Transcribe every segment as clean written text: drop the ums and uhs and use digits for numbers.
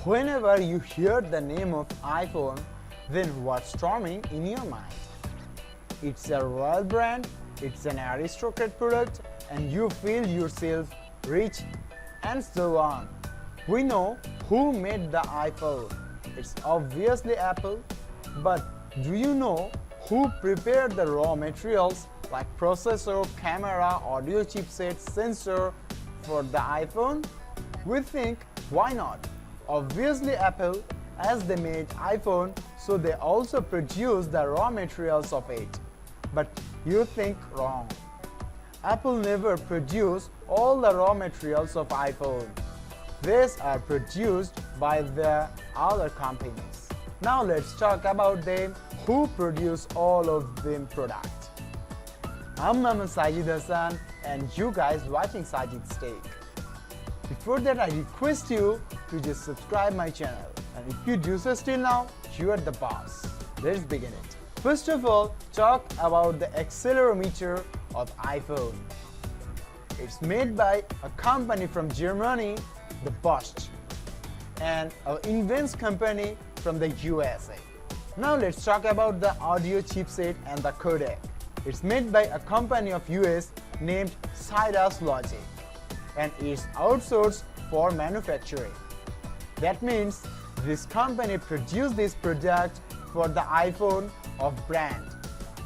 Whenever you hear the name of iPhone, then what's storming in your mind? It's a royal brand, it's an aristocrat product, and you feel yourself rich and so on. We know who made the iPhone. It's obviously Apple. But do you know who prepared the raw materials like processor, camera, audio chipset, sensor for the iPhone? We think, why not? Obviously Apple, as they made iPhone, so they also produce the raw materials of it. But you think wrong. Apple never produced all the raw materials of iPhone. These are produced by the other companies. Now let's talk about them who produce all of them products. I'm sajidz and you guys watching Sajid's Take. Before that, I request you to just subscribe my channel, and if you do so still now, you are the boss. Let's begin it. First of all, talk about the accelerometer of iPhone. It's made by a company from Germany, the Bosch, and an Invensense company from the USA. Now let's talk about the audio chipset and the codec. It's made by a company of US named Cirrus Logic, and is outsourced for manufacturing. That means this company produced this product for the iPhone of brand,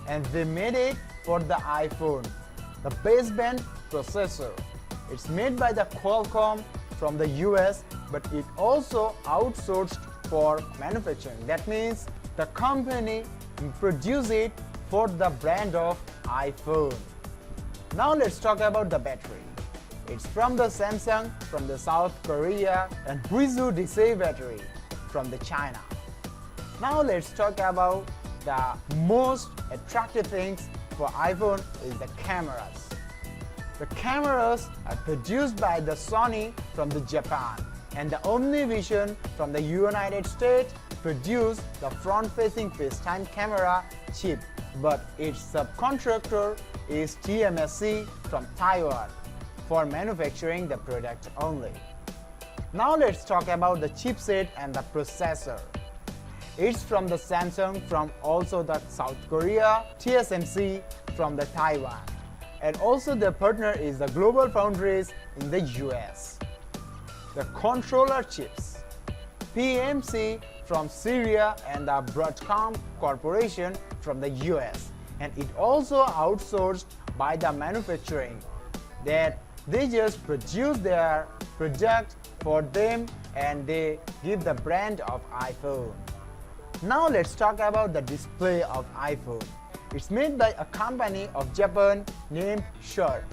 and they made it for the iPhone, the baseband processor. It's made by the Qualcomm from the US, but it also outsourced for manufacturing. That means the company produced it for the brand of iPhone. Now let's talk about the battery. It's from the Samsung from the South Korea, and Huizhou Desay battery from the China. Now let's talk about the most attractive things for iPhone is the cameras. The cameras are produced by the Sony from the Japan, and the OmniVision from the United States produced the front-facing FaceTime camera chip, but its subcontractor is TMSC from Taiwan for manufacturing the product only. Now let's talk about the chipset and the processor. It's from the Samsung from also the South Korea, TSMC from the Taiwan, and also the partner is the GlobalFoundries in the US. The controller chips, TMSC from Syria and the Broadcom Corporation from the US, and it also outsourced by the manufacturing that they just produce their product for them and they give the brand of iPhone. Now let's talk about the display of iPhone. It's made by a company of Japan named Sharp,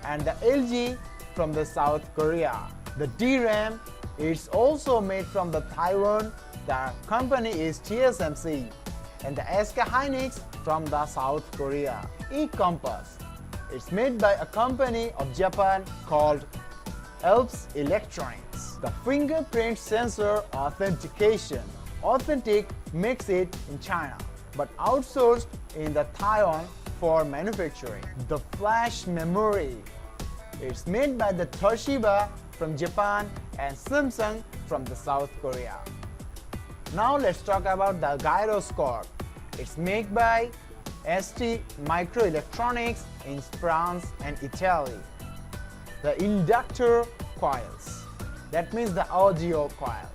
and the LG from the South Korea. The DRAM is also made from the Taiwan. The company is TSMC, and the SK Hynix from the South Korea. E-Compass. It's made by a company of Japan called Alps Electronics. The fingerprint sensor authentication. Authentic makes it in China, but outsourced in the Taiwan for manufacturing. The flash memory. It's made by the Toshiba from Japan and Samsung from the South Korea. Now let's talk about the gyroscope. It's made by ST Microelectronics in France and Italy. The inductor coils, that means the audio coil.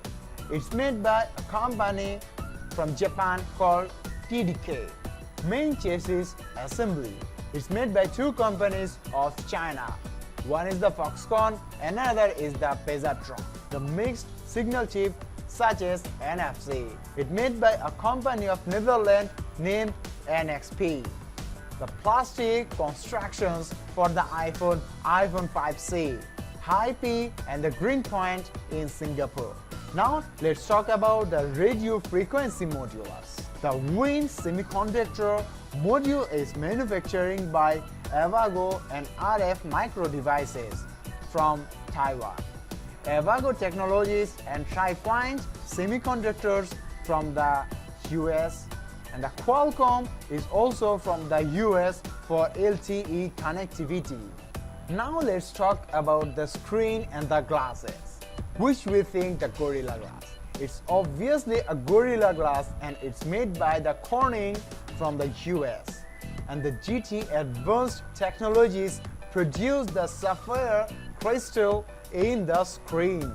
It's made by a company from Japan called TDK. Main chassis assembly. It's made by two companies of China. One is the Foxconn, another is the Pesatron. The mixed signal chip such as NFC. It's made by a company of Netherlands named NXP. The plastic constructions for the iPhone 5C, High P and the Green Point in Singapore. Now let's talk about the radio frequency modules. The Wind semiconductor module is manufactured by Avago and RF Micro Devices from Taiwan. Avago Technologies and Tri-Point Semiconductors from the US, and the Qualcomm is also from the US for LTE connectivity. Now let's talk about the screen and the glasses. which we think the Gorilla Glass. It's obviously a Gorilla Glass and it's made by the Corning from the US. And the GT Advanced Technologies produce the sapphire crystal in the screen.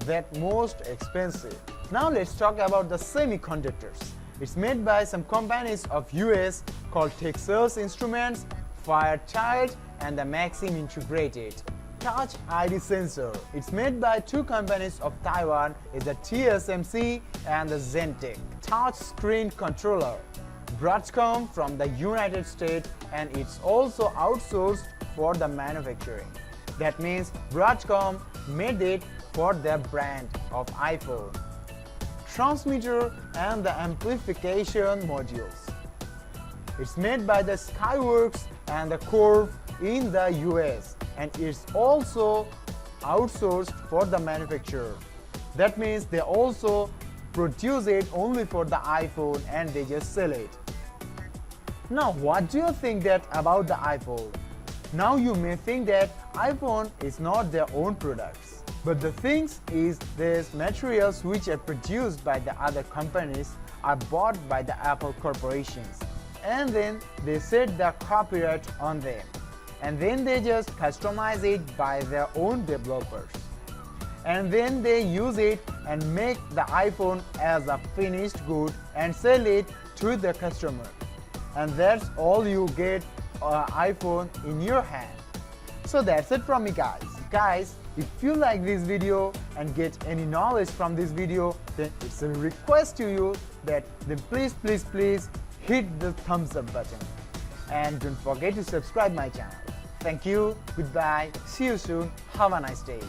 That most expensive. Now let's talk about the semiconductors. It's made by some companies of US called Texas Instruments, Fairchild and the Maxim Integrated. Touch ID sensor. It's made by two companies of Taiwan, is the TSMC and the Zentech. Touch screen controller. Broadcom from the United States, and it's also outsourced for the manufacturing. That means Broadcom made it for their brand of iPhone. Transmitter and the amplification modules. It's made by the Skyworks and the Corp in the US, and it's also outsourced for the manufacturer. That means they also produce it only for the iPhone and they just sell it. Now what do you think that about the iPhone? Now you may think that iPhone is not their own products. But the thing is, these materials which are produced by the other companies are bought by the Apple corporations. And then they set the copyright on them. And then they just customize it by their own developers. And then they use it and make the iPhone as a finished good and sell it to the customer. And that's all you get an iPhone in your hand. So that's it from me, guys. Guys, if you like this video and get any knowledge from this video, then it's a request to you that then please hit the thumbs up button. And don't forget to subscribe my channel. Thank you, goodbye, see you soon, have a nice day.